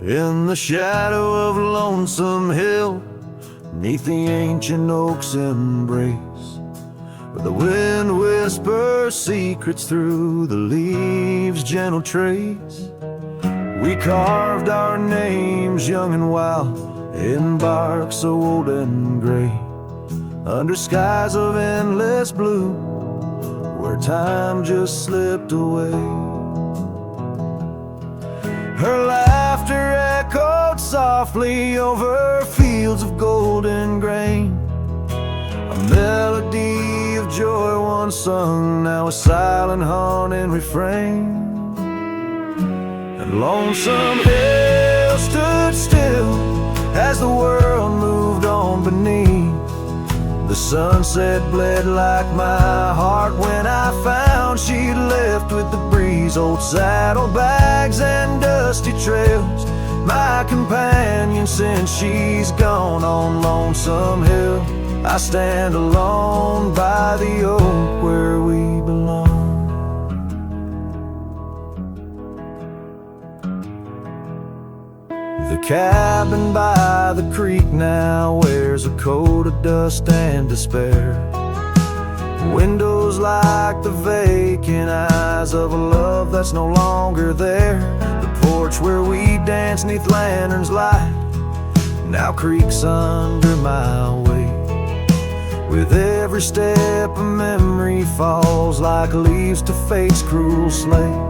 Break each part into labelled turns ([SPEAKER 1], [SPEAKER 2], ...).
[SPEAKER 1] In the shadow of Lonesome Hill, 'neath the ancient oak's embrace, where the wind whispers secrets through the leaves' gentle trace, we carved our names young and wild in bark so old and gray, under skies of endless blue, where time just slipped away. Her laughter echoed softly over fields of golden grain, a melody of joy once sung, now a silent haunting refrain. And Lonesome Hill stood still as the world moved on beneath. The sunset bled like my heart when I found she'd left with the breeze. Old saddlebags and dusty trails, my companion since she's gone. On Lonesome Hill I stand alone by the oak where we belong. The cabin by the creek now wears a coat of dust and despair, windows like the vacant eyes of a love that's no longer there. The porch where we dance 'neath lanterns light now creaks under my weight. With every step a memory falls like leaves to fate's cruel slate.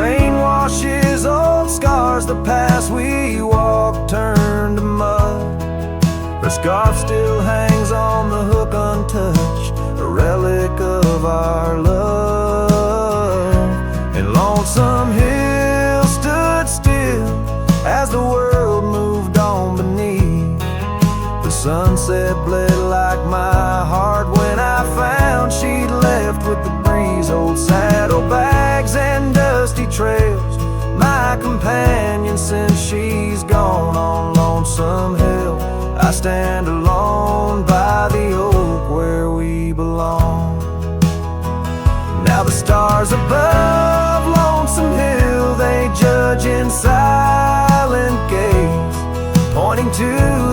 [SPEAKER 1] Rain washes old scars, the past we walked turned to mud. Her scarf still hangs on the hook untouched, a relic of our love. And Lonesome Hill stood still as the world moved on beneath. The sunset bled like my heart when I found she'd left with the breeze. Old saddlebags and dusty trails, my companion since she's gone. On Lonesome Hill I stand alone by the oak where we belong. Now the stars above Lonesome Hill, they judge in silent gaze, pointing to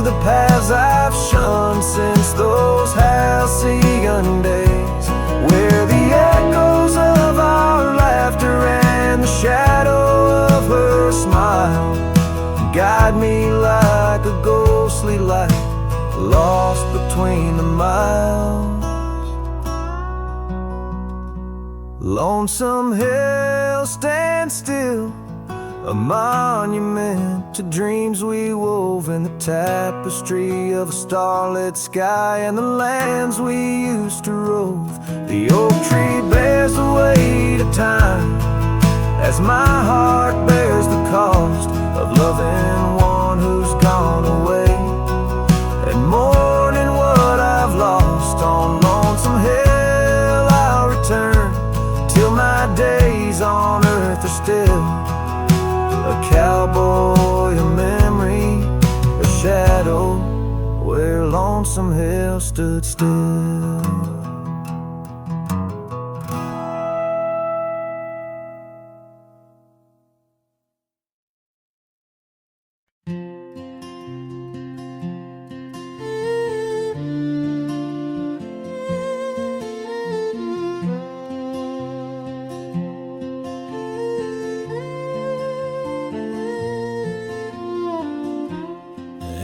[SPEAKER 1] the paths I've shunned since those halcyon days, where the echoes of our laughter and the shadow of her smile guide me like a ghostly light lost between the miles. Lonesome Hill stands still, a monument to dreams we wove in the tapestry of a starlit sky and the lands we used to rove. The oak tree bears the weight of time as my heart bears the cost of loving one who's gone away and mourning what I've lost. On Lonesome Hill I'll return till my days on earth are still a cowboy, a memory, a shadow where Lonesome Hill stood still.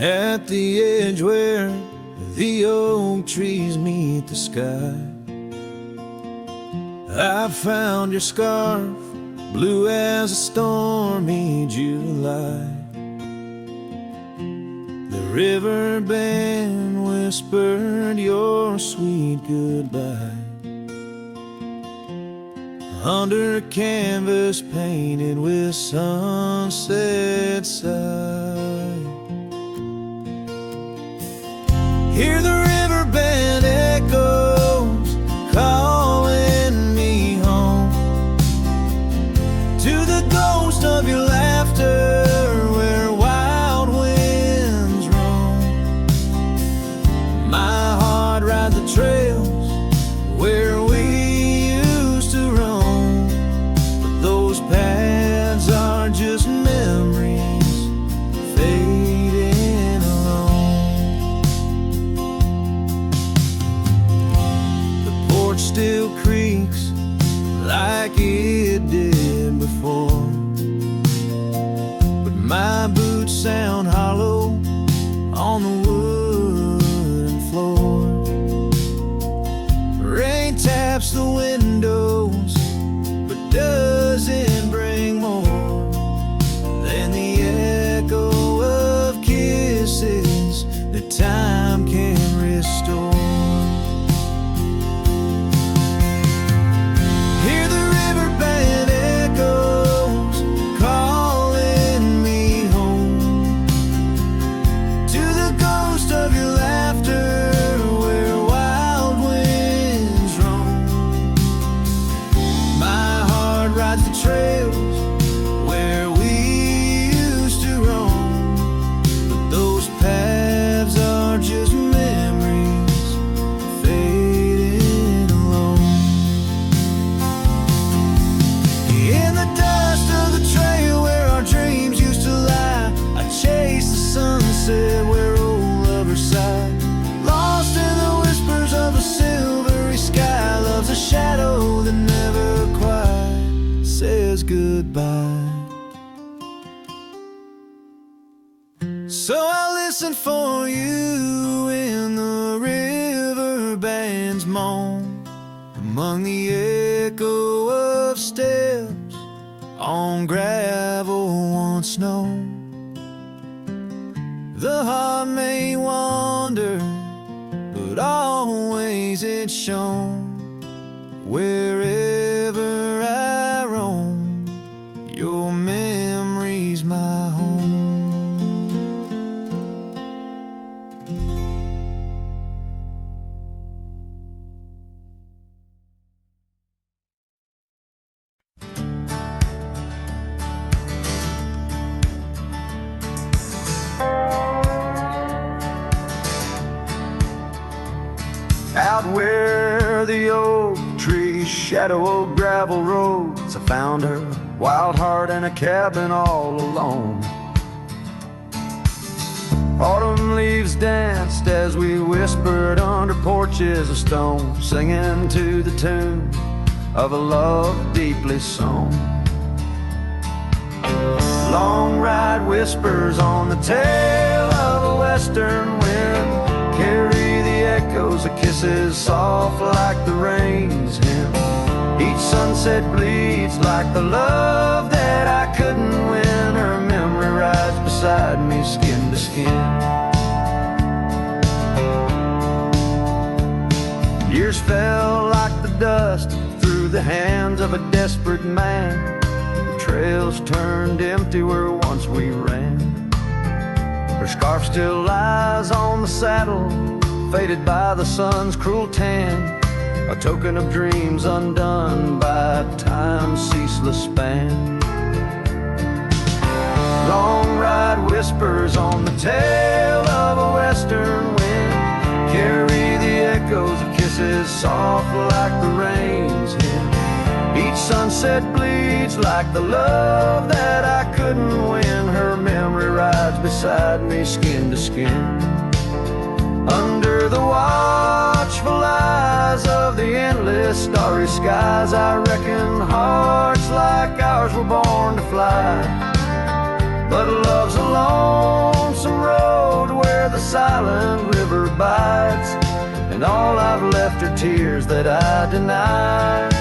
[SPEAKER 2] At the edge where the oak trees meet the sky, I found your scarf, blue as a stormy July. The riverbend whispered your sweet goodbye under a canvas painted with sunset side. Hear the riverbend echoes calling me home to the ghost of your laughter where wild winds roam. My heart rides the trails where we used to roam, but those paths are it did before. But my boots sound hollow on the wooden floor. Rain taps the windows, but doesn't bring more than the echo of kisses that time can restore. Hear the riverbend echoes calling me home to the ghost of your laughter where wild winds roam. My heart rides the trails where we used to roam, but those paths are just memories fading alone. In the dust of the trail where our dreams used to lie, I chase the sunset where old lovers sigh. Lost in the whispers of a silvery sky, love's a shadow that never quite says goodbye. So I listen for you in the riverband's moan, among the echo of steps on gravel once known. The heart may wander, but always it's shown. Wherever I roam, your memory's my home.
[SPEAKER 1] Out where the oak trees shadow old gravel roads, I found her, wild heart in a cabin all alone. Autumn leaves danced as we whispered under porches of stone, singing to the tune of a love deeply sown. Long ride whispers on the tail of a western wind carry the echoes of kisses soft like the rain's hymn. Each sunset bleeds like the love that I couldn't win. Her memory rides beside me skin to skin. Years fell like the dust through the hands of a desperate man. The trails turned empty where once we ran. Her scarf still lies on the saddle, faded by the sun's cruel tan, a token of dreams undone by time's ceaseless span. Long ride whispers on the tail of a western wind carry the echoes of kisses soft like the rain's hymn. Each sunset bleeds like the love that I couldn't win. Her memory rides beside me skin to skin. Under the watchful eyes of the endless starry skies, I reckon hearts like ours were born to fly. But love's a lonesome road where the silent river bites, and all I've left are tears that I denied.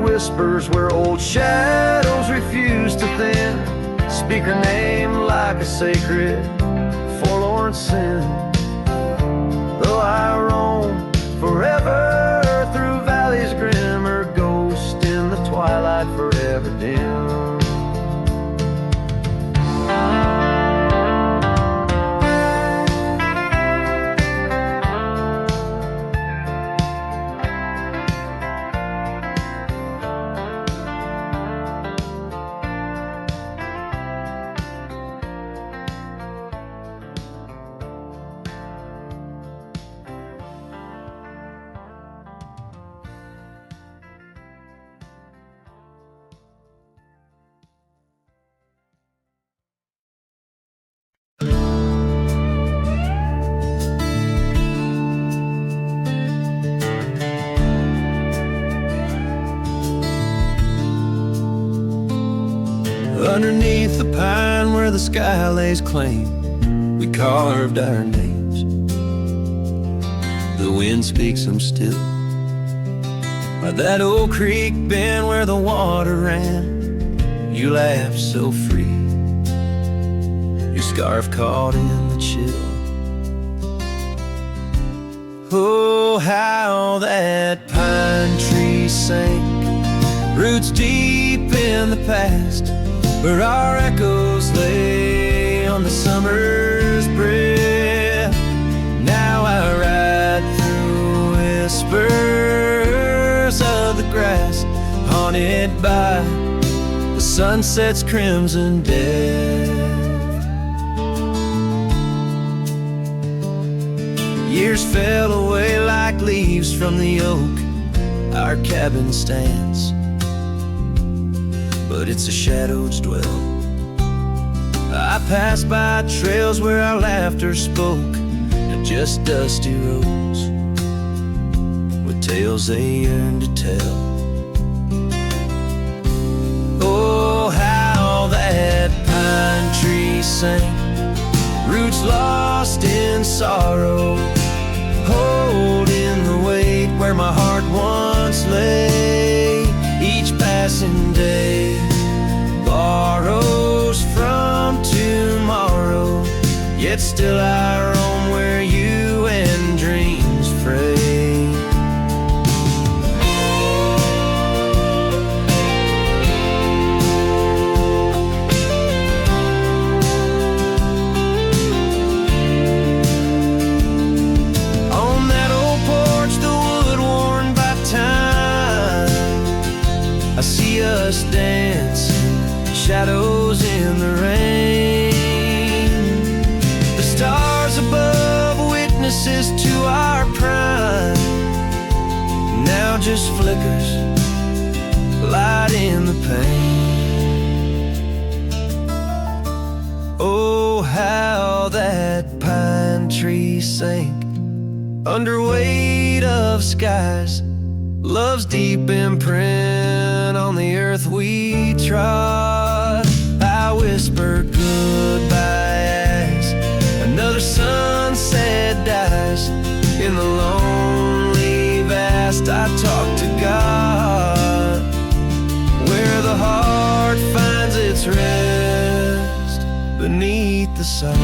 [SPEAKER 1] Whispers where old shadows refuse to thin, speak her name like a sacred, forlorn sin. Though I roam forever through valleys grim, her ghost in the twilight forever dim. where the sky lays claim, we carved our names. The wind speaks them still, by that old creek bend where the water ran. You laughed so free, your scarf caught in the chill. Oh, how that pine tree sank, roots deep in the past, where our echoes lay on the summer's breath. Now I ride through whispers of the grass, haunted by the sunset's crimson death. Years fell away like leaves from the oak our cabin stands, but it's a shadow's dwell. I passed by trails where our laughter spoke, and just dusty roads with tales they yearn to tell. Oh, how that pine tree sank, roots lost in sorrow, holding the weight where my heart once lay. Each passing day borrows from tomorrow, yet still I roam where you and dreams fray. I see us dancing, shadows in the rain. The stars above, witnesses to our prime, now just flickers, light in the pain. Oh, how that pine tree sank under weight of skies, love's deep imprint on the earth we trod. I whisper goodbye as another sunset dies. In the lonely vast I talk to God, where the heart finds its rest beneath the sun.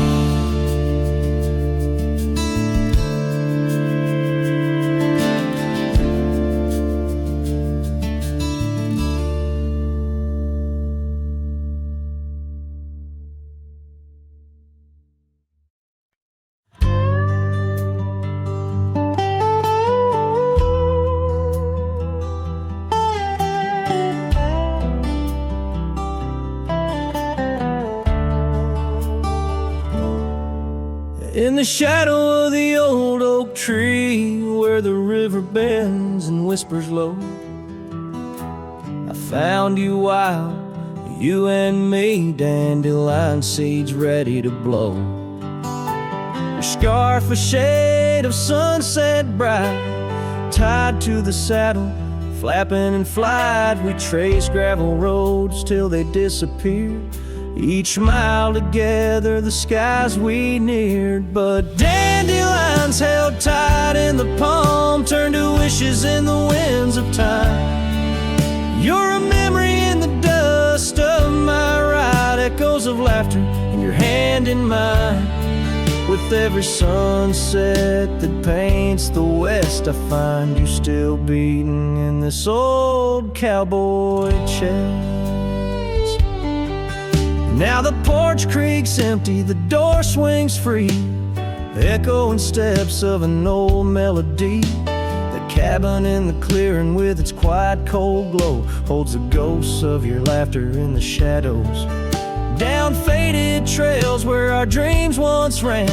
[SPEAKER 1] In the shadow of the old oak tree, where the river bends and whispers low, I found you wild, you and me, dandelion seeds ready to blow. Your scarf a shade of sunset bright, tied to the saddle, flapping in flight. We traced gravel roads till they disappeared, each mile together the skies we neared. But dandelions held tight in the palm turned to wishes in the winds of time. You're a memory in the dust of my ride, echoes of laughter in your hand in mine. With every sunset that paints the west, I find you still beating in this old cowboy chest. Now the porch creaks empty, the door swings free, echoing steps of an old melody. The cabin in the clearing with its quiet cold glow holds the ghosts of your laughter in the shadows. Down faded trails where our dreams once ran,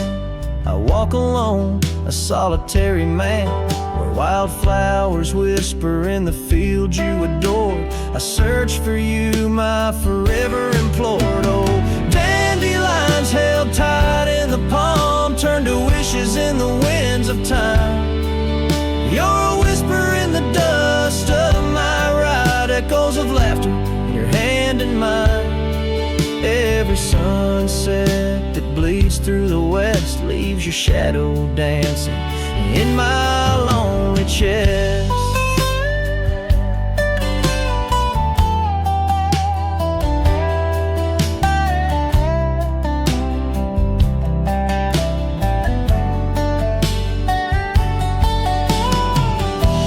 [SPEAKER 1] I walk alone, a solitary man, where wildflowers whisper in the fields you adored. I search for you, my forever implored. Oh, dandelions held tight in the palm turned to wishes in the winds of time. You're a whisper in the dust of my ride, echoes of laughter in your hand in mine. Every sunset
[SPEAKER 2] through the west leaves your shadow dancing in my lonely chest.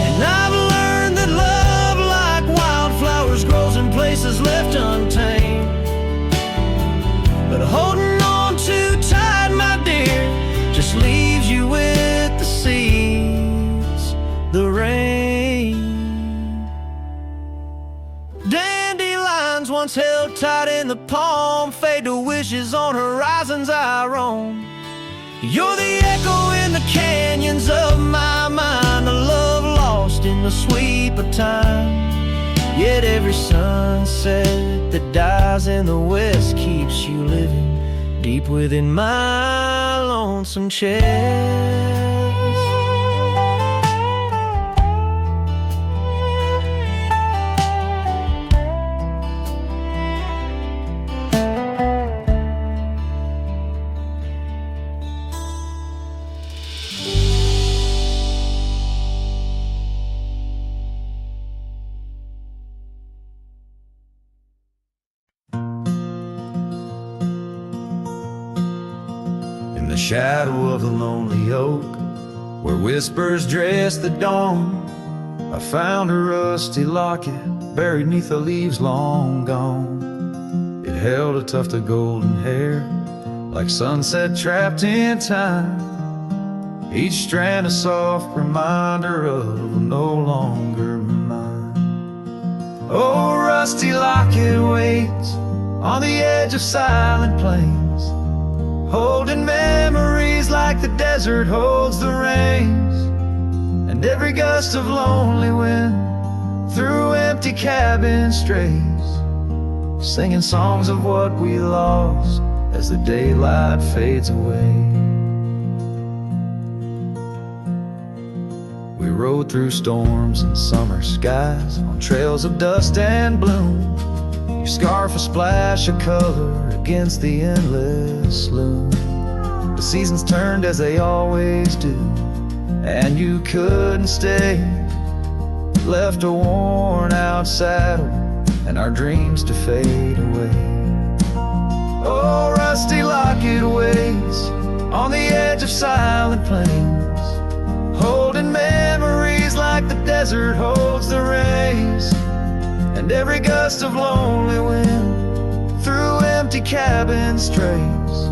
[SPEAKER 2] And I've learned that love, like wildflowers, grows in places left untamed. But holding on too tight, my dear, just leaves you with the seeds, the rain. Dandelions once held tight in the palm fade to wishes on horizons I roam. You're the echo in the canyons of my mind, a love lost in the sweep of time. Yet every sunset that dies in the west keeps you living deep within my lonesome chest.
[SPEAKER 1] In the shadow of the lonely oak, where whispers dress the dawn, I found a rusty locket buried neath the leaves long gone. It held a tuft of golden hair, like sunset trapped in time, each strand a soft reminder of no longer mine. Oh, rusty locket waits on the edge of silent plains, holding memories like the desert holds the rains, and every gust of lonely wind through empty cabin strays, singing songs of what we lost as the daylight fades away. We rode through storms and summer skies on trails of dust and bloom, your scarf a splash of color against the endless loom. The seasons turned as they always do, and you couldn't stay. Left a worn out saddle and our dreams to fade away. Oh, rusty locket waits on the edge of silent plains, holding memories like the desert holds the rays, and every gust of lonely wind through empty cabin strays,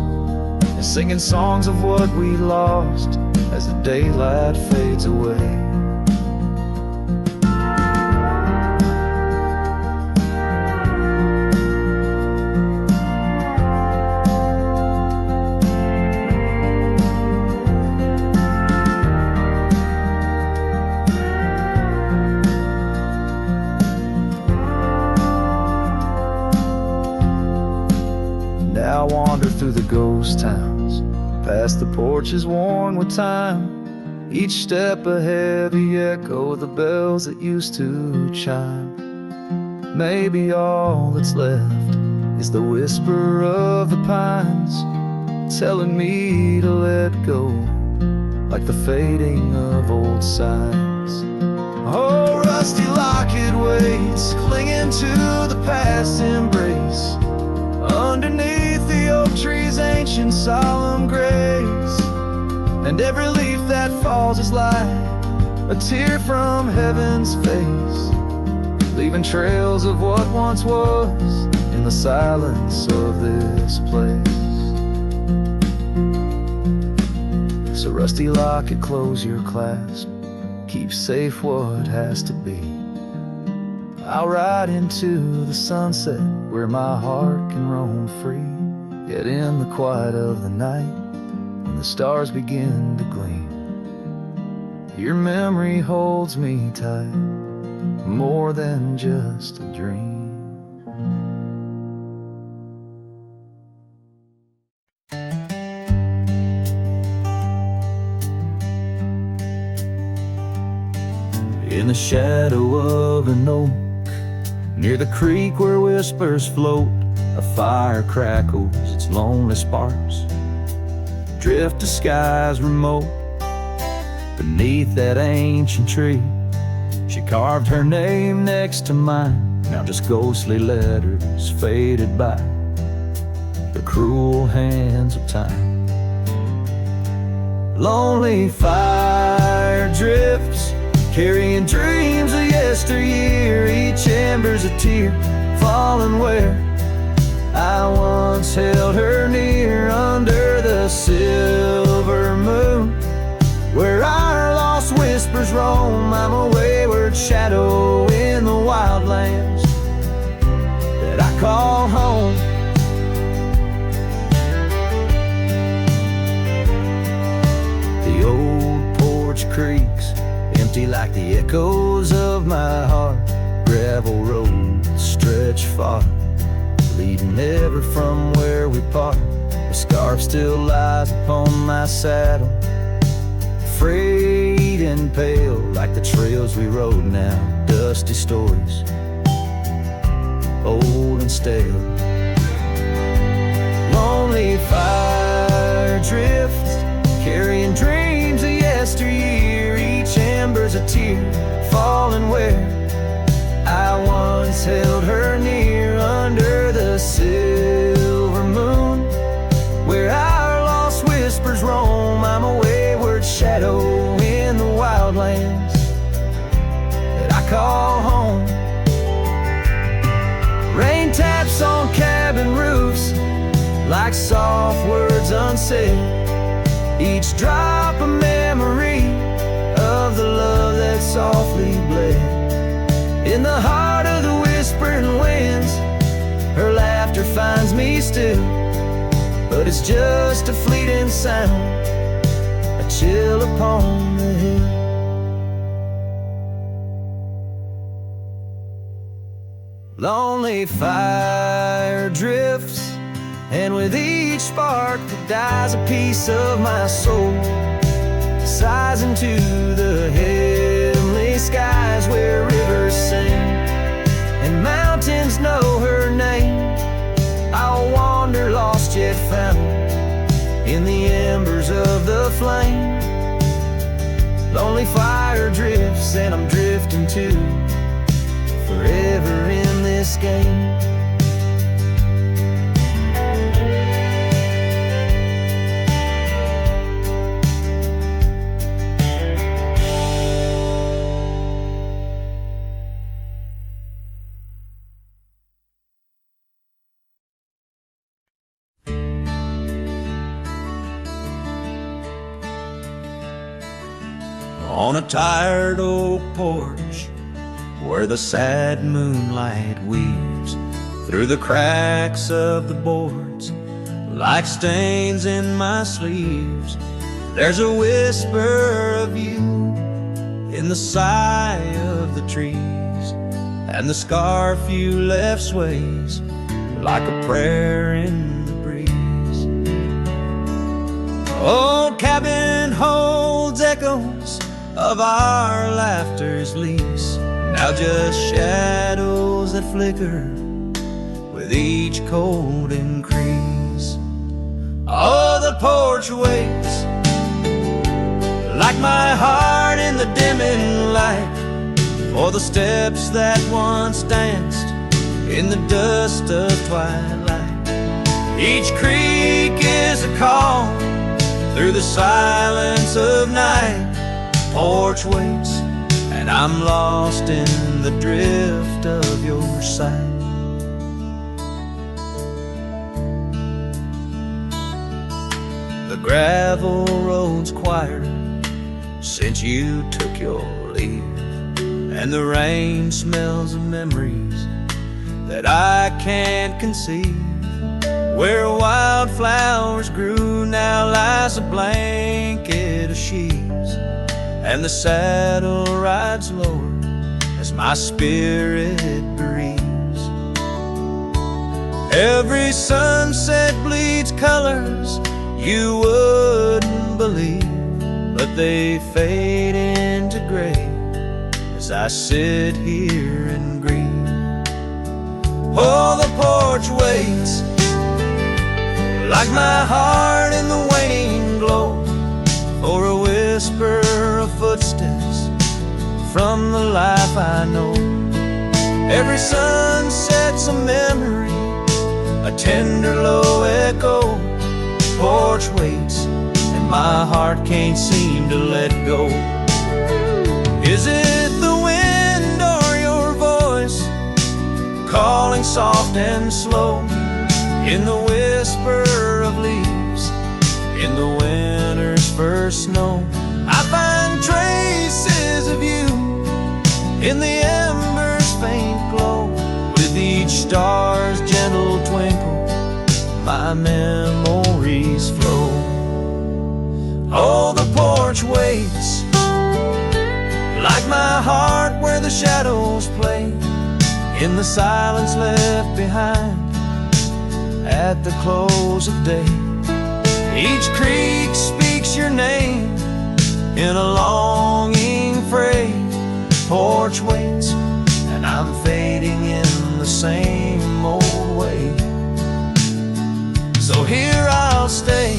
[SPEAKER 1] and singing songs of what we lost as the daylight fades away. Now I wander through the ghost towns, past the porches worn with time, each step a heavy echo of the bells that used to chime. Maybe all that's left is the whisper of the pines, telling me to let go, like the fading of old signs. Oh, rusty locket waits, clinging to the past embrace, underneath the oak tree's ancient solemn grace, and every leaf that falls is like a tear from heaven's face, leaving trails of what once was in the silence of this place. So rusty locket, close your clasp, keep safe what has to be. I'll ride into the sunset where my heart can roam free, yet in the quiet of the night, when the stars begin to gleam, your memory holds me tight, more than just a dream. In the shadow of an oak, near the creek where whispers float, a fire crackles its lonely sparks, drift to skies remote. Beneath that ancient tree, she carved her name next to mine. Now just ghostly letters faded by the cruel hands of time. Lonely fire drifts, carrying dreams of yesteryear. Each ember's a tear falling where I once held her near. Under the silver moon, where our lost whispers roam, I'm a wayward shadow in the wildlands that I call home. The old porch creaks, empty like the echoes of my heart. Gravel roads stretch far, leading ever from where we part. The scarf still lies upon my saddle, frayed and pale like the trails we rode now. Dusty stories, old and stale. Lonely fire drifts, carrying dreams of yesteryear. Each ember's a tear falling where I once held her near. Under the silver moon, where our lost whispers roam, I'm a wayward shadow in the wildlands that I call home. Rain taps on cabin roofs like soft words unsaid, each drop a memory of the love that softly bled. In the heart of the whispering winds, her laughter finds me still, but it's just a fleeting sound, a chill upon the hill. Lonely fire drifts, and with each spark that dies a piece of my soul sighs into the heavenly skies, where rivers sing and mountains know her name. I'll wander lost yet found in the embers of the flame. Lonely fire drifts, and I'm drifting too, forever in this game. On a tired oak porch, where the sad moonlight weaves through the cracks of the boards like stains in my sleeves, there's a whisper of you in the sigh of the trees, and the scarf you left sways like a prayer in the breeze. Old cabin holds echoes of our laughter's lease, now just shadows that flicker with each cold increase. Oh, the porch waits like my heart in the dimming light, for the steps that once danced in the dust of twilight. Each creak is a call through the silence of night. Porch waits, and I'm lost in the drift of your sight. The gravel road's quieter since you took your leave, and the rain smells of memories that I can't conceive. Where wildflowers grew now lies a blanket of sheaves, and the saddle rides lower as my spirit breathes. Every sunset bleeds colors you wouldn't believe, but they fade into gray as I sit here and grieve. Oh, the porch waits like my heart in the waning whisper of footsteps from the life I know. Every sunset's a memory, a tender low echo. Porch waits and my heart can't seem to let go. Is it the wind or your voice calling soft and slow in the whisper of leaves in the winter's first snow? I find traces of you in the embers' faint glow. With each star's gentle twinkle, my memories flow. Oh, the porch waits, like my heart where the shadows play, in the silence left behind at the close of day. Each creek speaks your name in a longing freight. Porch waits, and I'm fading in the same old way. So here I'll stay,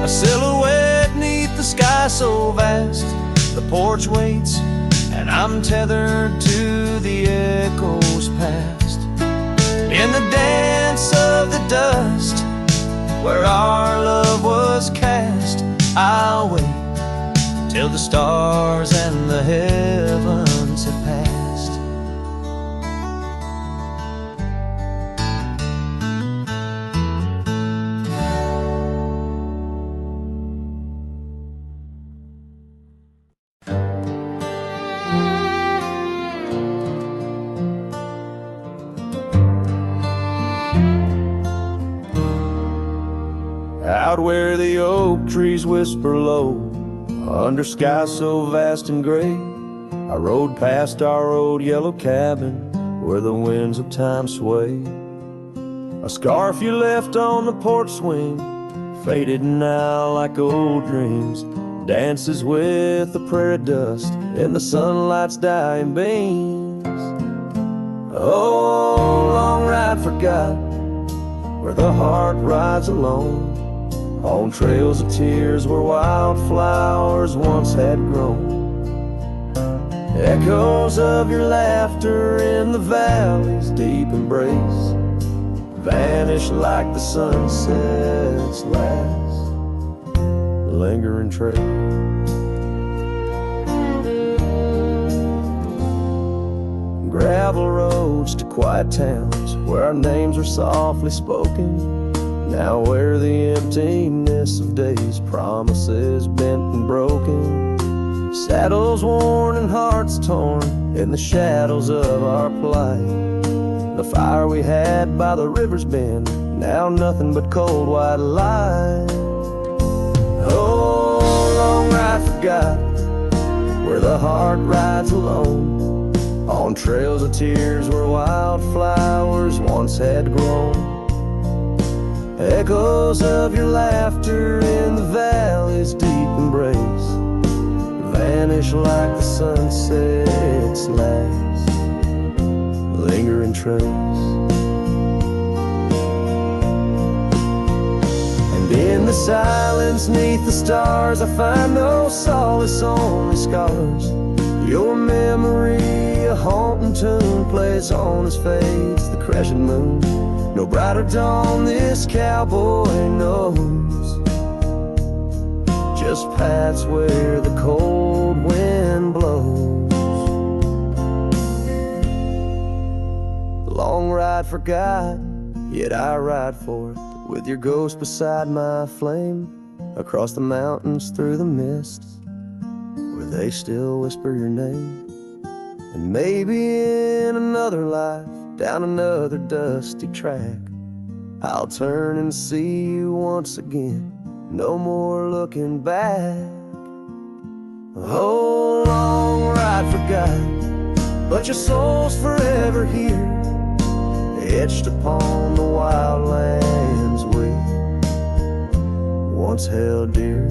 [SPEAKER 1] a silhouette neath the sky so vast. The porch waits, and I'm tethered to the echoes past. In the dance of the dust, where our love was cast, I'll wait till the stars and the heavens have passed. Out where the oak trees whisper low, under skies so vast and gray, I rode past our old yellow cabin where the winds of time sway. A scarf you left on the porch swing, faded now like old dreams, dances with the prairie dust in the sunlight's dying beams. Oh, long ride forgot, where the heart rides alone, on trails of tears where wildflowers once had grown. Echoes of your laughter in the valley's deep embrace vanish like the sunset's last lingering trace. Gravel roads to quiet towns where our names are softly spoken, now where the emptiness of days, promises bent and broken, saddles worn and hearts torn in the shadows of our plight. The fire we had by the river's bend, now nothing but cold white light. Oh, long ride forgot, where the heart rides alone, on trails of tears where wildflowers once had grown. Echoes of your laughter in the valley's deep embrace vanish like the sunset's last lingering trace. And in the silence neath the stars, I find no solace, only scars. Your memory, a haunting tune, plays on as fades the crescent moon. No brighter dawn this cowboy knows, just paths where the cold wind blows. The long ride forgot, yet I ride forth with your ghost beside my flame, across the mountains through the mists where they still whisper your name. And maybe in another life, down another dusty track, I'll turn and see you once again, no more looking back. Oh, long ride forgot, but your soul's forever here, etched upon the wild lands we once held dear.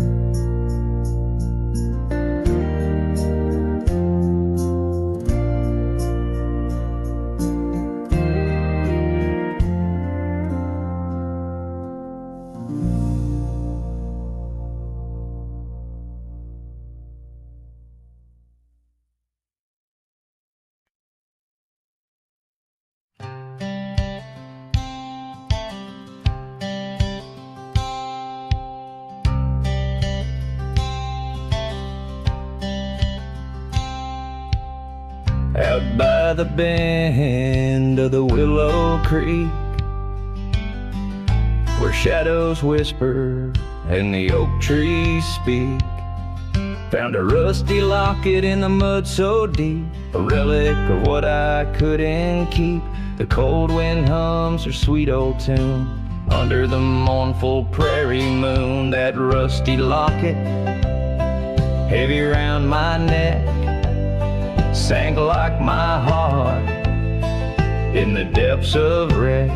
[SPEAKER 1] out by the bend of the Willow Creek, where shadows whisper and the oak trees speak. Found a rusty locket in the mud so deep, a relic of what I couldn't keep. The cold wind hums her sweet old tune under the mournful prairie moon. That rusty locket, heavy round my neck, sank like my heart in the depths of wreck.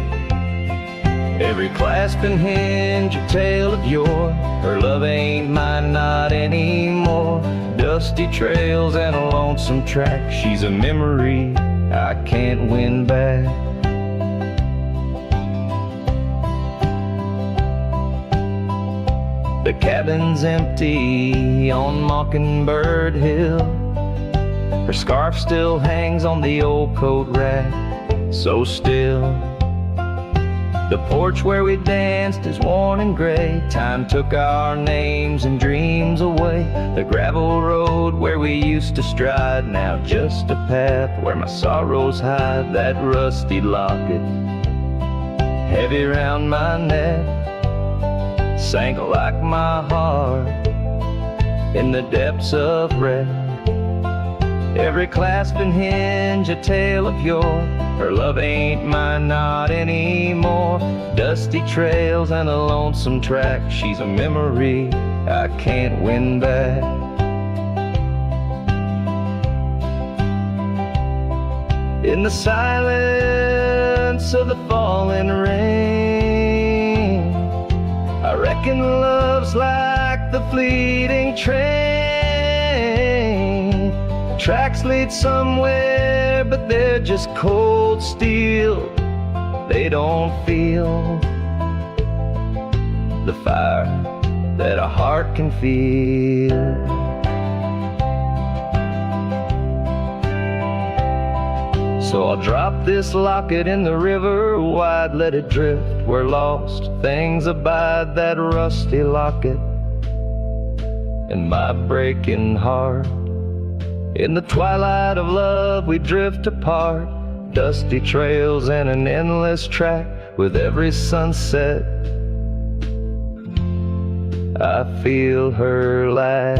[SPEAKER 1] Every clasp and hinge a tale of yore. Her love ain't mine, not anymore. Dusty trails and a lonesome track. She's a memory I can't win back. The cabin's empty on Mockingbird Hill. Her scarf still hangs on the old coat rack, so still. The porch where we danced is worn and gray. Time took our names and dreams away. The gravel road where we used to stride, now just a path where my sorrows hide. That rusty locket, heavy round my neck, sank like my heart in the depths of wreck. Every clasp and hinge a tale of yore. Her love ain't mine, not anymore. Dusty trails and a lonesome track. She's a memory I can't win back. In the silence of the falling rain, I reckon love's like the fleeting train. Tracks lead somewhere, but they're just cold steel. They don't feel the fire that a heart can feel. So I'll drop this locket in the river wide, let it drift where lost things abide. That rusty locket and my breaking heart. In the twilight of love we drift apart. Dusty trails and an endless track. With every sunset I feel her laugh.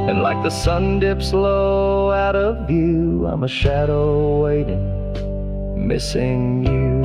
[SPEAKER 1] And like the sun dips low out of view, I'm a shadow waiting, missing you.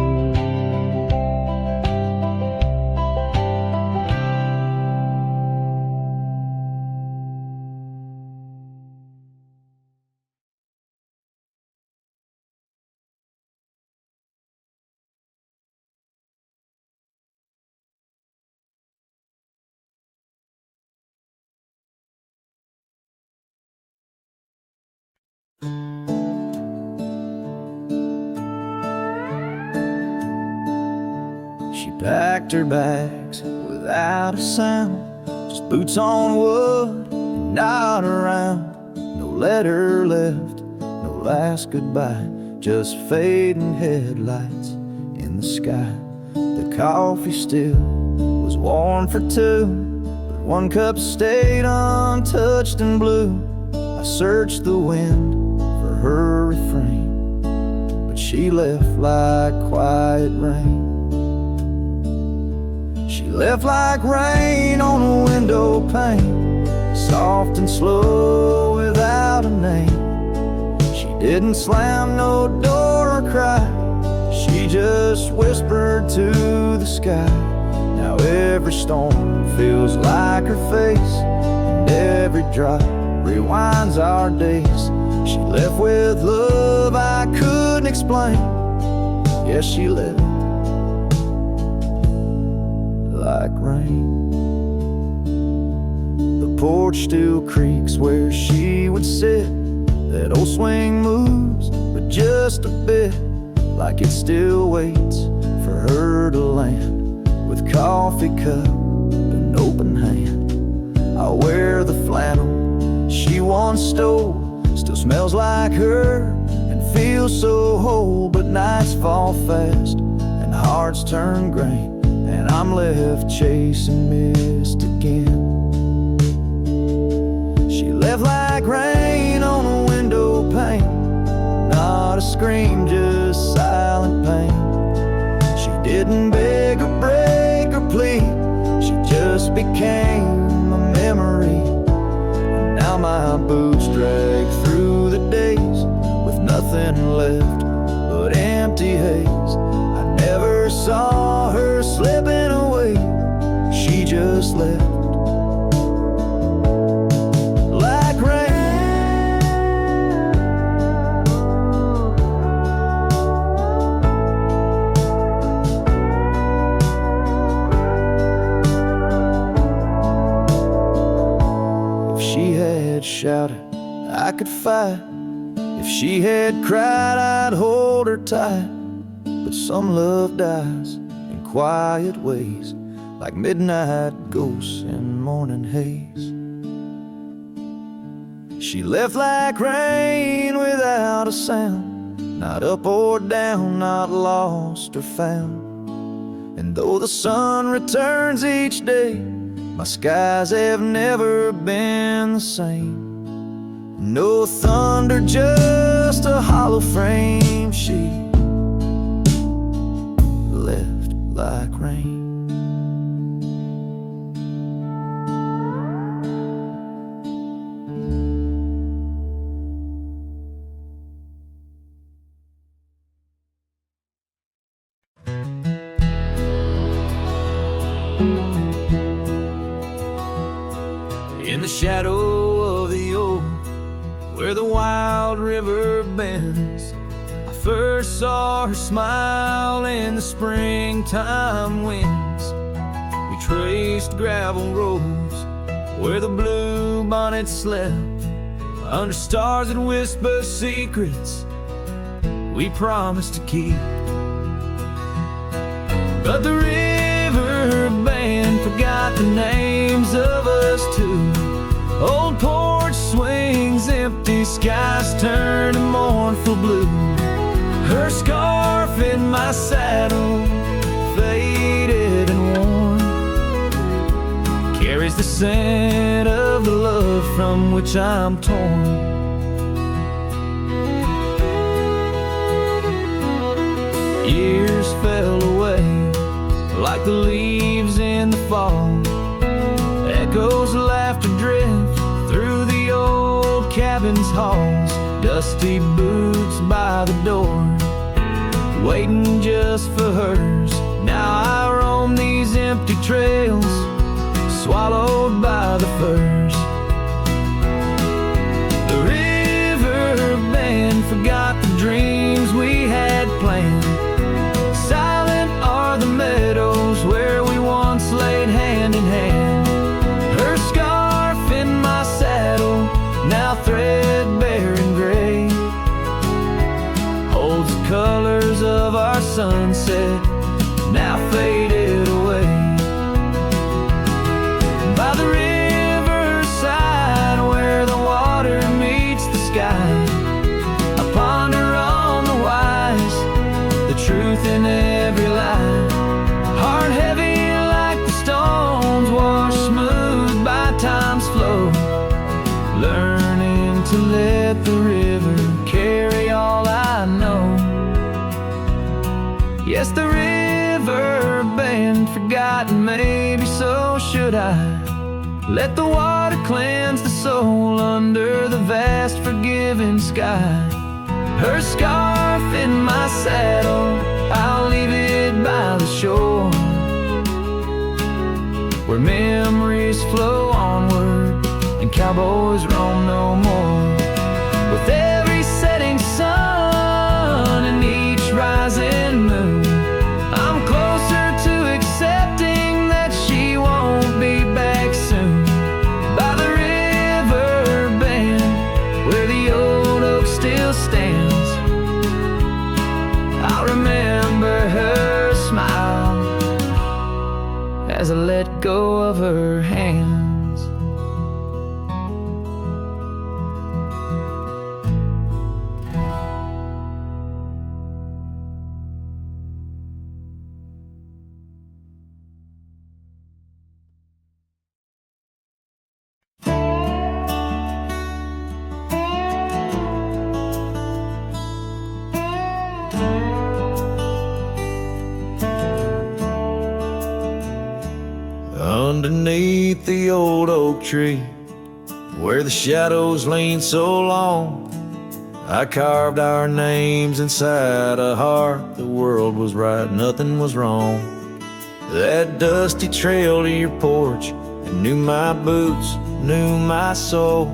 [SPEAKER 2] She packed her bags without a sound, just boots on wood and not around. No letter left, no last goodbye, just fading headlights in the sky. The coffee still was warm for two, but one cup stayed untouched and blue. I searched the wind for her refrain, but she left like quiet rain. She left like rain on a window pane, soft and slow without a name. She didn't slam no door or cry, she just whispered to the sky. Now every storm feels like her face, and every drop rewinds our days. She left with love I couldn't explain. Yes, she left like rain. The porch still creaks where she would sit. That old swing moves, but just a bit, like it still waits for her to land. With coffee cup and open hand, I'll wear the flannel she once stole. Still smells like her and feels so whole. But nights fall fast and hearts turn gray, and I'm left chasing mist again. left like rain on a window pane. Not a scream, just silent pain. She didn't beg or break or plead, she just became a memory. And now my boots drag through the days with nothing left but empty haze. I never saw her slipping away, she just left like rain. If she had shouted, I could fight. If she had cried, I'd hold her tight. But some love dies in quiet ways, like midnight ghosts in morning haze. She left like rain without a sound, not up or down, not lost or found. And though the sun returns each day, my skies have never been the same. No thunder, just a hollow frame. She left like rain. In the shadow of the old, where the wild river bends, I first saw her smile in the springtime winds. We traced gravel roads where the blue bonnets slept, under stars that whisper secrets we promised to keep. But the river band forgot the names of us two. Old porch swings, empty skies turn to mournful blue. Her scarf in my saddle, faded and worn, carries the scent of the love from which I'm torn. Years fell away like the leaves in the fall. Echoes laughed and drift through the old cabin's halls. Dusty boots by the door, waiting just for hers. Now I roam these empty trails, swallowed by the firs. The river band forgot the dreams we had planned. Silent are the meadows where we once laid hand in hand. Her scarf in my saddle, now threadbare and gray, holds the colors of our sunset, now faded away. By the riverside where the water meets the sky, I ponder on the wise, the truth in every lie. Heart heavy like the stones washed smooth by time's flow, learning to let the river carry all I know. Yes, the river band forgotten, maybe so should I. Let the water cleanse the soul under the vast forgiving sky. Her scarf in my saddle, I'll leave it by the shore, where memories flow onward and cowboys roam no more. With every setting sun and each rising moon, I'm closer to accepting that she won't be back soon. By the river bend, where the old oak still stands, I'll remember her smile as I let go of her hands.
[SPEAKER 1] underneath the old oak tree, where the shadows leaned so long. I carved our names inside a heart. The world was right, nothing was wrong. That dusty trail to your porch, and knew my boots, knew my soul.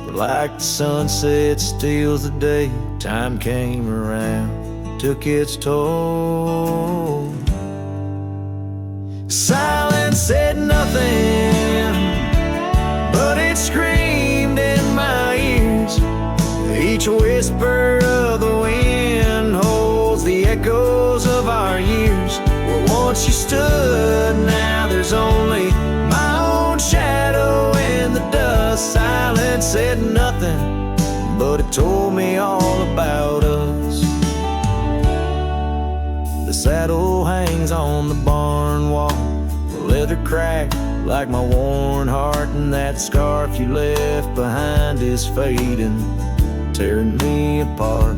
[SPEAKER 1] But like the sunset steals the day, time came around, took its toll. Silence said nothing, but it screamed in my ears. Each whisper of the wind holds the echoes of our years. Where once you stood, now there's only my own shadow in the dust. Silence said nothing, but it told me all about us. The saddle hangs on the barn wall, the leather cracked like my worn heart, and that scarf you left behind is fading, tearing me apart.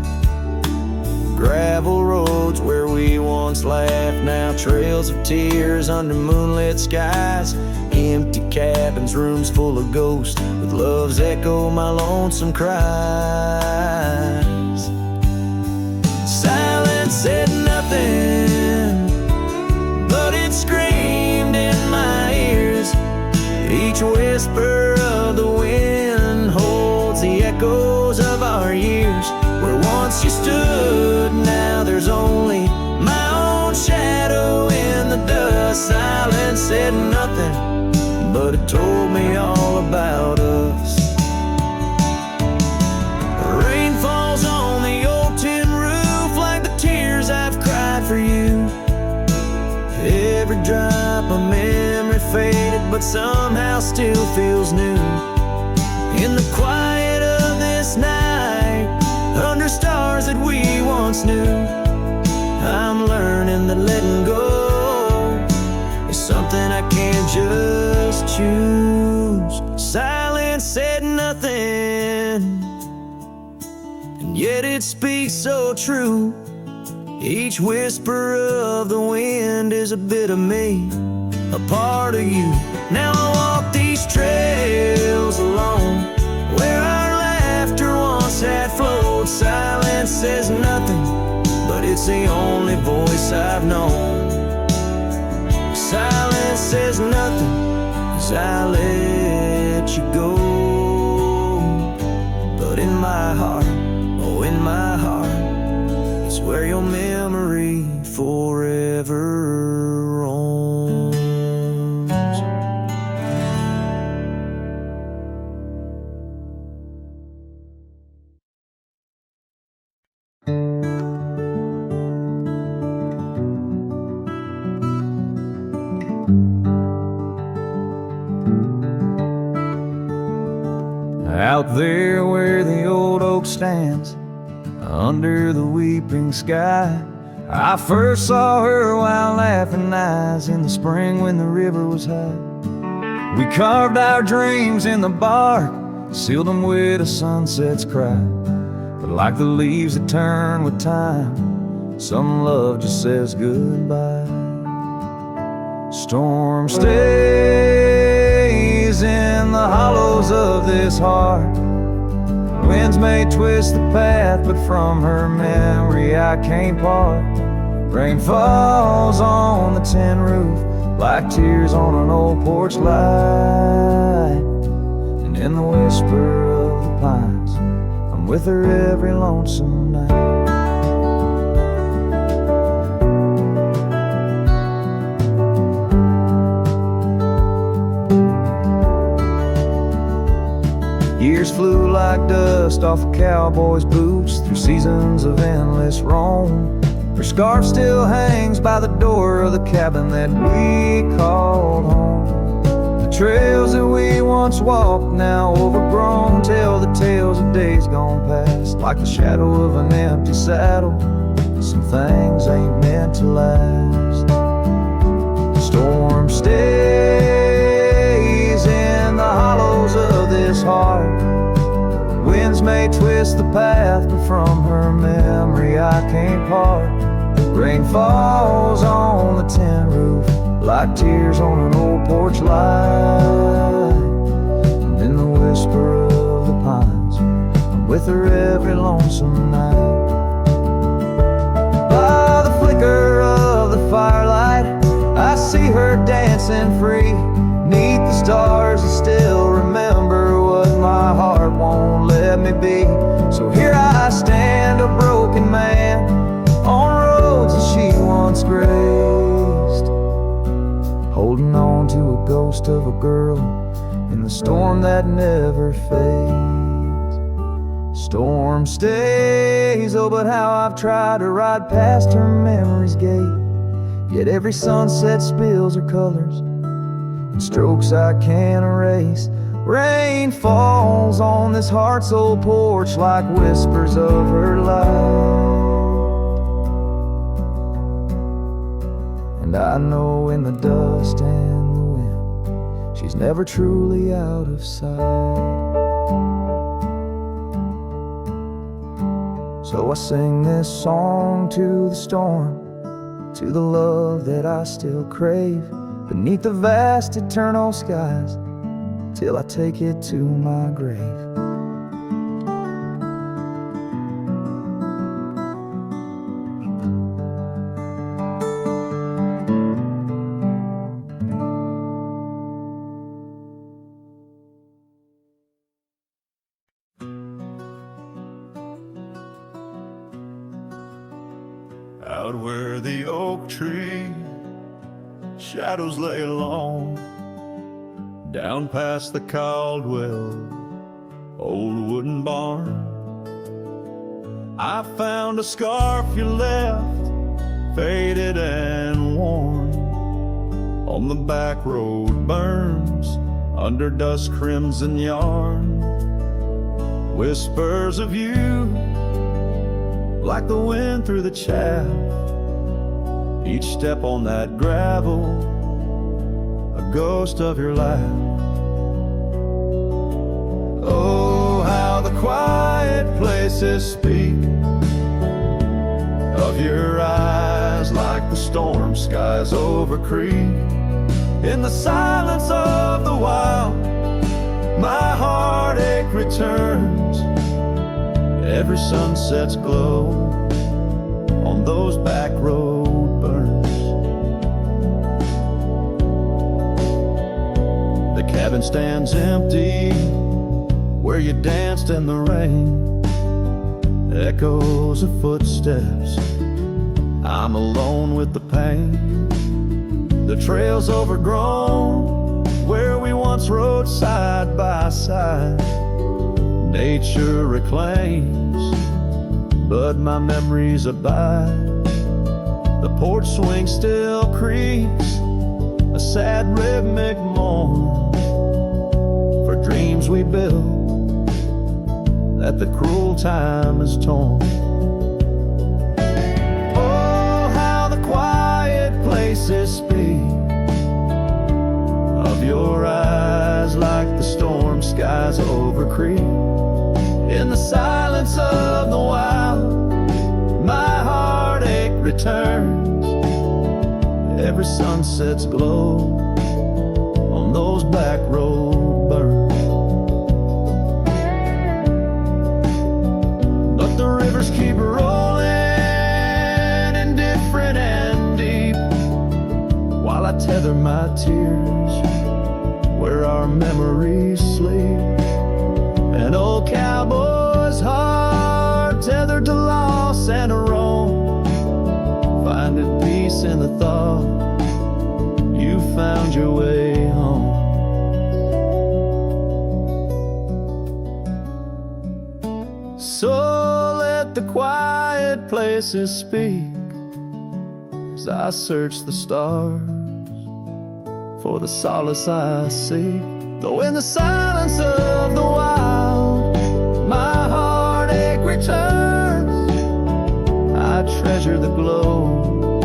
[SPEAKER 1] Gravel roads where we once laughed, now trails of tears under moonlit skies. Empty cabins, rooms full of ghosts, with love's echo, my lonesome cries. Silence said nothing, but it screamed in my ears. Each whisper of the wind holds the echoes of our years. Where once you stood, now there's only my own shadow in the dust. Silence said nothing, but it told me all about us. Rain falls on the old tin roof like the tears I've cried for you. Every drop of memory faded, but somehow still feels new. In the quiet of this night, under stars that we once knew, I'm learning that letting go is something I can't just choose. Silence said nothing, and yet it speaks so true. Each whisper of the wind is a bit of me, a part of you. Now I walk these trails alone, where our laughter once had flowed. Silence says nothing, but it's the only voice I've known. Silence says nothing as I let you go. But in my heart, oh in my heart, it's where your memory forever roams. Out there where the old oak stands, under the weeping sky, I first saw her while laughing eyes in the spring when the river was high. We carved our dreams in the bark, sealed them with a sunset's cry. But like the leaves that turn with time, some love just says goodbye. Storm stays in the hollows of this heart. Winds may twist the path, but from her memory I can't part. Rain falls on the tin roof like tears on an old porch light. And in the whisper of the pines, I'm with her every lonesome night. Years flew like dust off a cowboy's boots through seasons of endless roam. Her scarf still hangs by the door of the cabin that we called home. The trails that we once walked, now overgrown, tell the tales of days gone past. Like the shadow of an empty saddle, some things ain't meant to last. The storm stays in the hollows of this heart. Winds may twist the path, but from her memory I can't part. Rain falls on the tin roof like tears on an old porch light. And in the whisper of the pines, I'm with her every lonesome night. By the flicker of the firelight, I see her dancing free. Neath the stars, I still remember what my heart won't let me be. So here I stand, a broken man, on roads that she once graced, holding on to a ghost of a girl in the storm that never fades. Storm stays, oh, but how I've tried to ride past her memory's gate. Yet every sunset spills her colors in strokes I can't erase. Rain falls on this heart-soul porch like whispers of her life. And I know in the dust and the wind, she's never truly out of sight. So I sing this song to the storm, to the love that I still crave, beneath the vast eternal skies, till I take it to my grave.
[SPEAKER 2] Out where the oak tree shadows lay alone, down past the Caldwell old wooden barn, I found a scarf you left, faded and worn. On the back road burns under dust crimson yarn, whispers of you like the wind through the chaff. Each step on that gravel, a ghost of your laugh. Oh, how the quiet places speak of your eyes, like the storm skies over creek. In the silence of the wild, my heartache returns. Every sunset's glow on those back road burns. The cabin stands empty where you danced in the rain. Echoes of footsteps, I'm alone with the pain. The trail's overgrown where we once rode side by side. Nature reclaims, but my memories abide. The porch swing still creaks, a sad rhythmic mourn for dreams we built that the cruel time has torn. Oh, how the quiet places speak of your eyes, like the storm skies over creek. In the silence of the wild, my heartache returns. Every sunset's glow on those back road burns. But the rivers keep rolling, indifferent and deep, while I tether my tears where our memories sleep. An old cowboy's heart tethered to loss and a roam, finding peace in the thought you found your way home. So let the quiet places speak as I search the stars for the solace I seek. Though in the silence of the wild, my heartache returns, I treasure the glow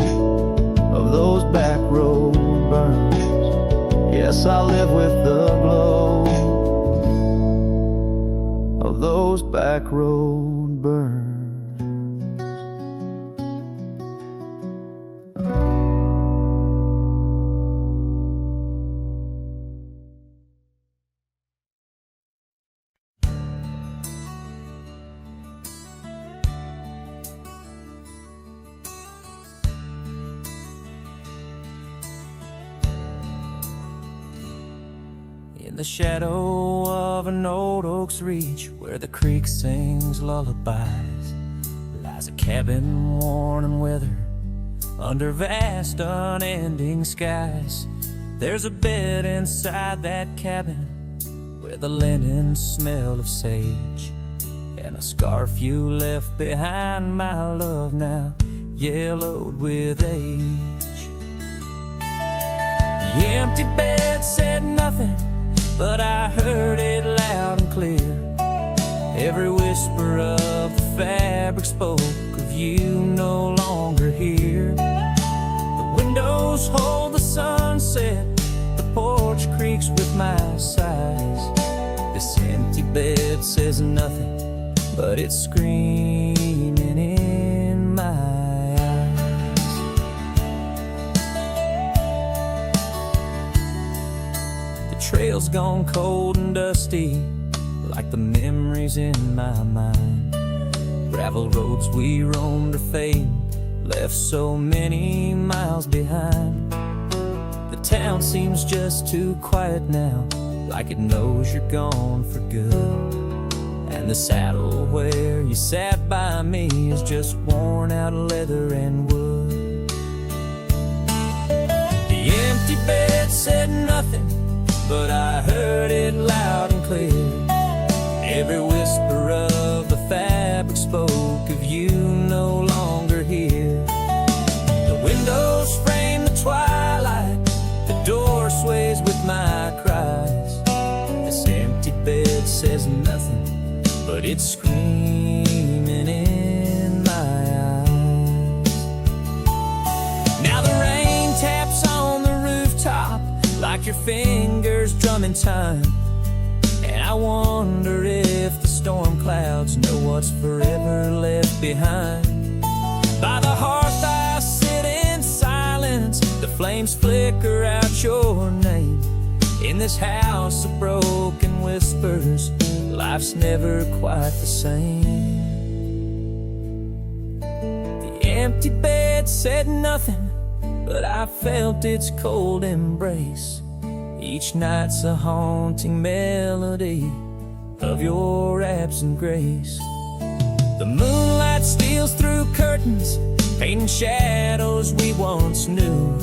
[SPEAKER 2] of those back road burns. Yes, I live with the glow of those back road burns.
[SPEAKER 1] In the shadow of an old oak's reach, where the creek sings lullabies, lies a cabin worn and weathered under vast unending skies. There's a bed inside that cabin where the linen smell of sage, and a scarf you left behind, my love, now yellowed with age. The empty bed said nothing, but I heard it loud and clear. Every whisper of the fabric spoke of you no longer here. The windows hold the sunset, the porch creaks with my sighs. This empty bed says nothing, but it's screaming in my eyes. The trail's gone cold and dusty, like the memories in my mind. Gravel roads we roamed are fading, left so many miles behind. The town seems just too quiet now, like it knows you're gone for good. And the saddle where you sat by me is just worn out leather and wood. The empty bed said nothing, but I heard it loud and clear. Every whisper of the fabric spoke of you no longer here. The windows frame the twilight, the door sways with my cries. This empty bed says nothing, but it's screaming in my eyes. Now the rain taps on the rooftop like your fingers drumming time, and I wonder if the storm clouds know what's forever left behind. By the hearth I sit in silence, the flames flicker out your name. In this house of broken whispers, life's never quite the same. The empty bed said nothing, but I felt its cold embrace. Each night's a haunting melody of your absent grace. The moonlight steals through curtains, painting shadows we once knew.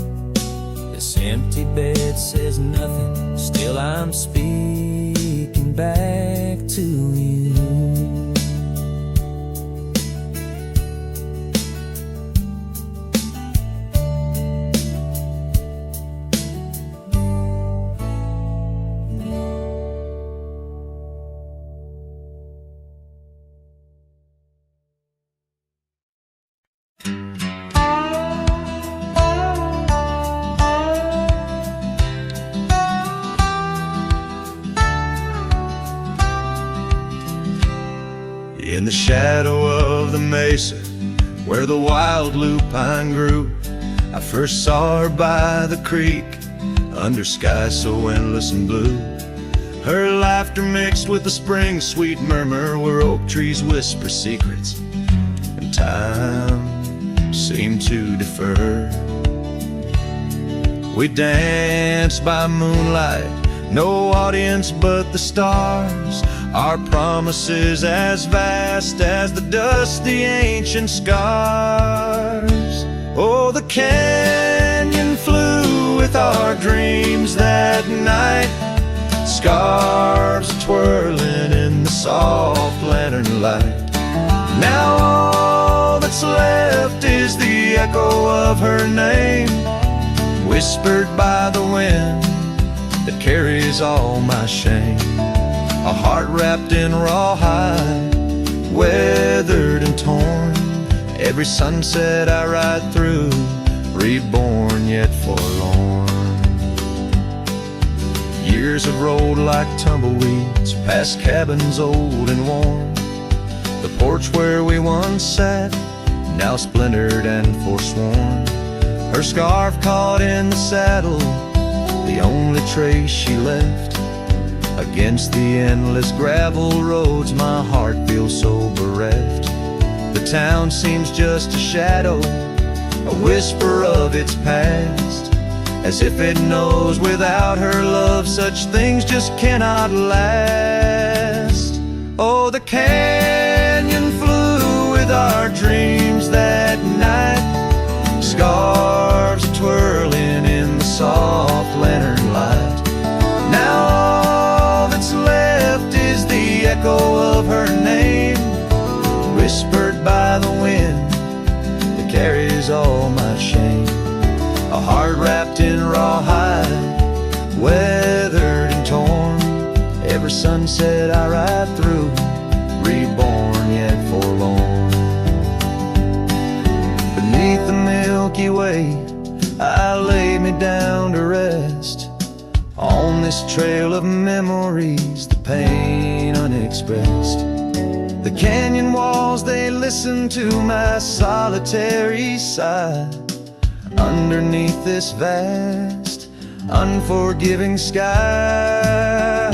[SPEAKER 1] This empty bed says nothing, still I'm speaking back to you.
[SPEAKER 2] In the shadow of the mesa, where the wild lupine grew, I first saw her by the creek, under skies so endless and blue. Her laughter mixed with the spring's sweet murmur, where oak trees whisper secrets, and time seemed to defer. We danced by moonlight, no audience but the stars, our promises as vast as the dusty ancient scars. Oh, the canyon flew with our dreams that night, scarves twirling in the soft lantern light. Now all that's left is the echo of her name, whispered by the wind that carries all my shame. A heart wrapped in rawhide, weathered and torn. Every sunset I ride through, reborn yet forlorn. Years have rolled like tumbleweeds, past cabins old and worn. The porch where we once sat, now splintered and forsworn. Her scarf caught in the saddle, the only trace she left. Against the endless gravel roads, my heart feels so bereft. The town seems just a shadow, a whisper of its past. as if it knows without her love such things just cannot last. Oh, the canyon flew with our dreams that night, scarves twirling in the soft lantern light. Now all that's left is the echo of her name, whispered by the wind that carries all my shame. A heart wrapped in rawhide, weathered and torn. Every sunset I ride through, reborn yet forlorn. Beneath the Milky Way, I lay me down to rest. On this trail of memories, the pain unexpressed. The canyon walls, they listen to my solitary sigh. Underneath this vast, unforgiving sky,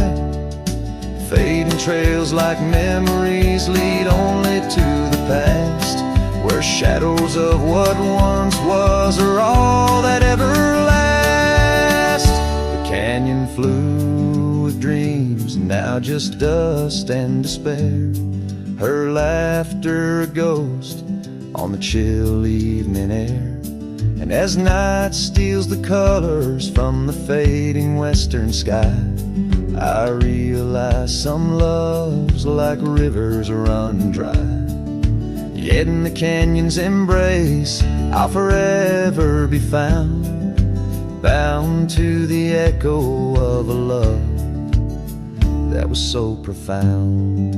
[SPEAKER 2] fading trails like memories lead only to the past, where shadows of what once was are all that ever last. The canyon flew with dreams, now just dust and despair. Her laughter a ghost on the chill evening air. And as night steals the colors from the fading western sky, I realize some loves like rivers run dry. Yet in the canyon's embrace, I'll forever be found, bound to the echo of a love that was so profound.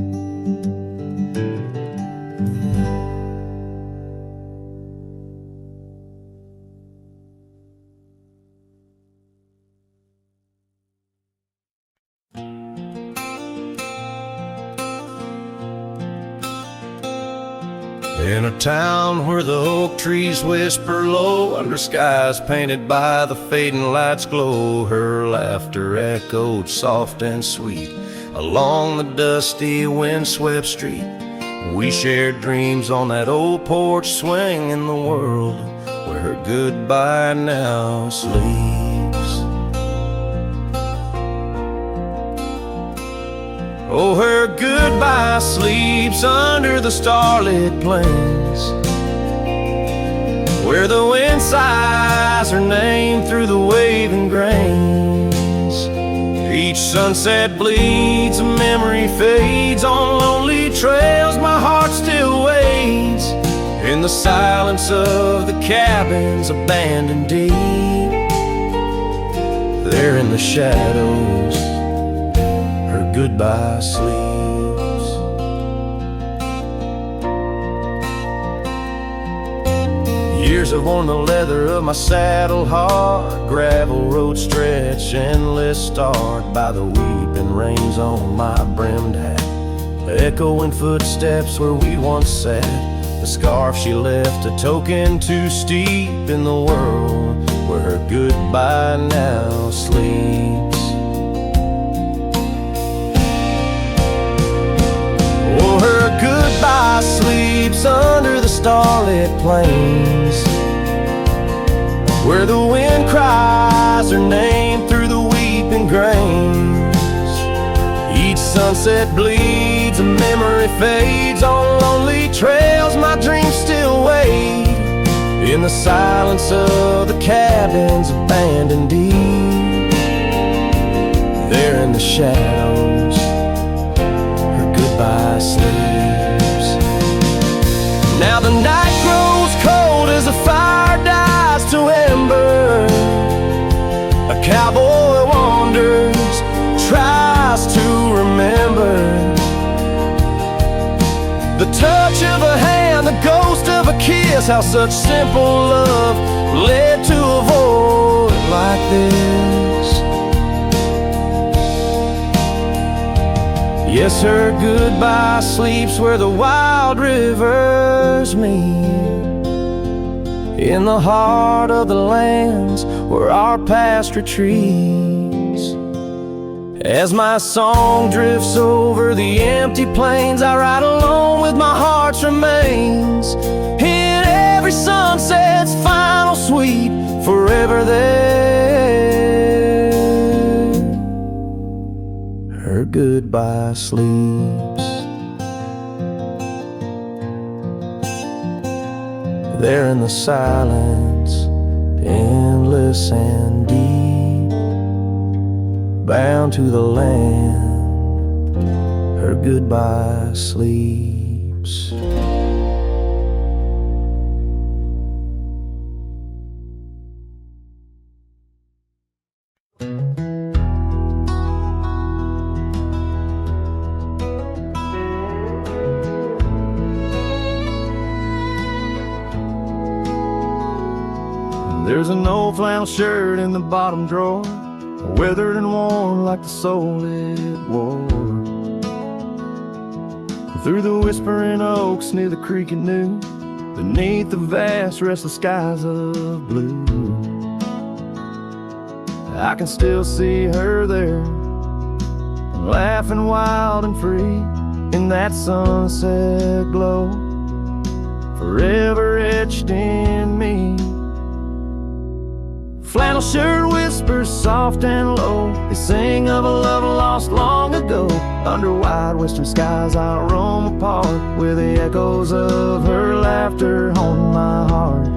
[SPEAKER 1] In a town where the oak trees whisper low, under skies painted by the fading light's glow, her laughter echoed soft and sweet along the dusty windswept street. We shared dreams on that old porch swing in the world where her goodbye now sleeps. Oh, her goodbye sleeps under the starlit plains, where the wind sighs her name through the waving grains. Each sunset bleeds, a memory fades. On lonely trails my heart still wades, in the silence of the cabins abandoned deep. There in the shadows goodbye sleeps. Years have worn the leather of my saddle hard, gravel road stretch endless, starred by the weeping rains on my brimmed hat, echoing footsteps where we once sat. The scarf she left a token too steep in the world where her goodbye now sleeps. Her goodbye sleeps under the starlit plains, where the wind cries her name through the weeping grains. Each sunset bleeds, a memory fades. On lonely trails my dreams still wait, in the silence of the cabins abandoned deep. There in the shadows goodbye sleeps. Now the night grows cold as the fire dies to ember. A cowboy wanders, tries to remember the touch of a hand, the ghost of a kiss, how such simple love led to a void like this. Yes, her goodbye sleeps where the wild rivers meet, in the heart of the lands where our past retreats. As my song drifts over the empty plains, I ride alone with my heart's remains. In every sunset's final sweet forever there. Her goodbye sleeps there in the silence, endless and deep, bound to the land. Her goodbye sleeps.
[SPEAKER 2] There's an old flannel shirt in the bottom drawer, weathered and worn like the soul it wore. Through the whispering oaks near the creek it knew, beneath the vast restless skies of blue, I can still see her there, laughing wild and free in that sunset glow, forever etched in me. Flannel shirt whispers soft and low, they sing of a love lost long ago. Under wide western skies I roam apart, with the echoes of her laughter haunting my heart.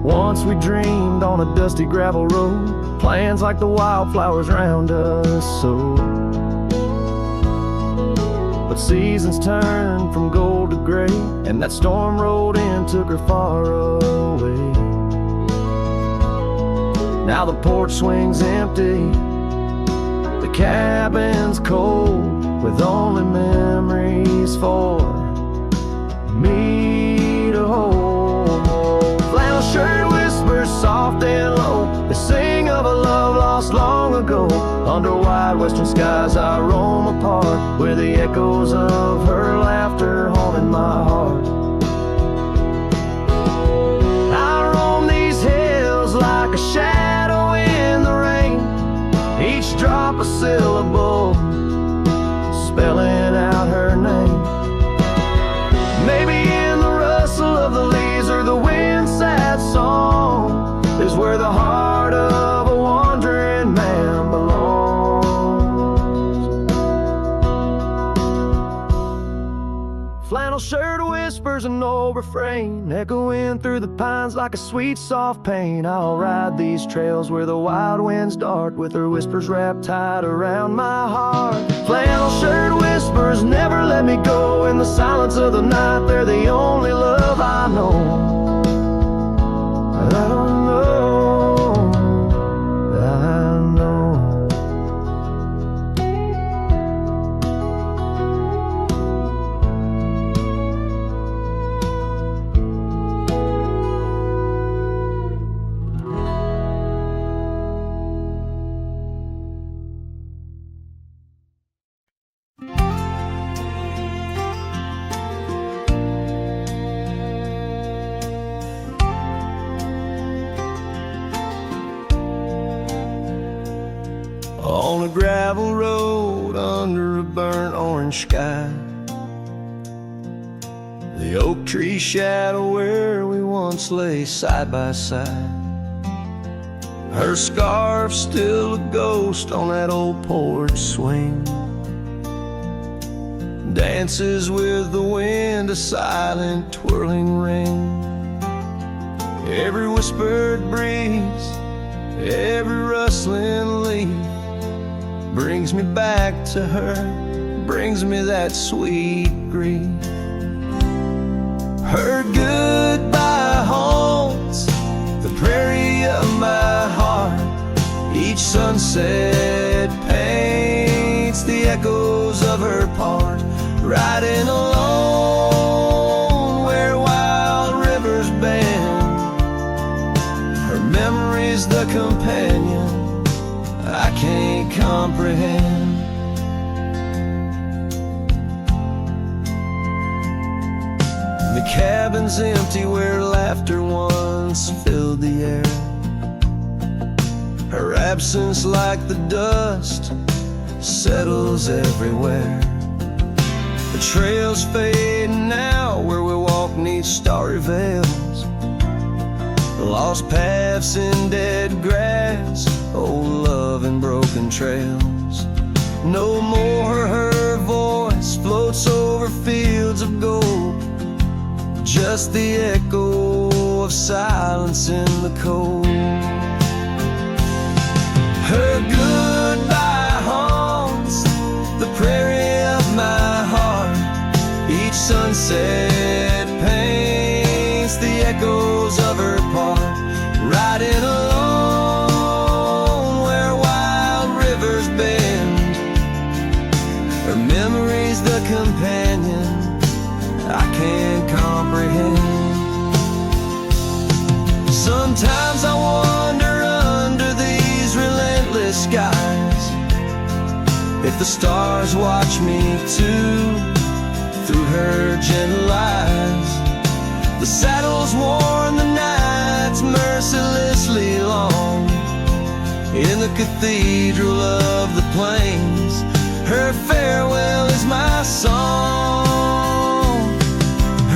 [SPEAKER 2] Once we dreamed on a dusty gravel road, plans like the wildflowers round us so. But seasons turned from gold to gray, and that storm rolled in, took her far away. Now the porch swings empty, the cabin's cold, with only memories for me to hold. Flannel shirt whispers soft and low, they sing of a love lost long ago. Under wide western skies I roam apart, with the echoes of her laughter haunting my heart. I roam these hills like a shadow in the rain, each drop a syllable, spelling out her name. Maybe in the rustle of the leaves or the wind's sad song is where the heart of a wandering man belongs. Flannel shirt whispers an old refrain, echoing through the pines like a sweet soft pain. I'll ride these trails where the wild winds dart, with her whispers wrapped tight around my heart. Flannel shirt whispers never let me go, in the silence of the night they're the only love I know. I don't know, I know. On a gravel road under a burnt orange sky, the oak tree shadow where we once lay side by side. Her scarf still a ghost on that old porch swing, dances with the wind, a silent twirling ring. Every whispered breeze, every rustling leaf brings me back to her, brings me that sweet grief. Her goodbye haunts the prairie of my heart. Each sunset paints the echoes of her part, riding alone where wild rivers bend. Her memory's the companion I can't comprehend. The cabin's empty where laughter once filled the air. Her absence, like the dust, settles everywhere. The trails fade now where we walk
[SPEAKER 1] neath starry veils, lost paths in dead grass, old love and broken trails. No more her voice floats over fields of gold, just the echo of silence in the cold. Her goodbye haunts the prairie of my heart. Each sunset paints the echoes of her part. Riding alone where wild rivers bend, her memory's the companion I can't comprehend. Sometimes I wander under these relentless skies, if the stars watch me too, through her gentle eyes. The saddle's worn, the night's mercilessly long, in the cathedral of the plains, her farewell is my song.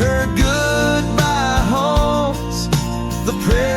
[SPEAKER 1] Her goodbye haunts the prayer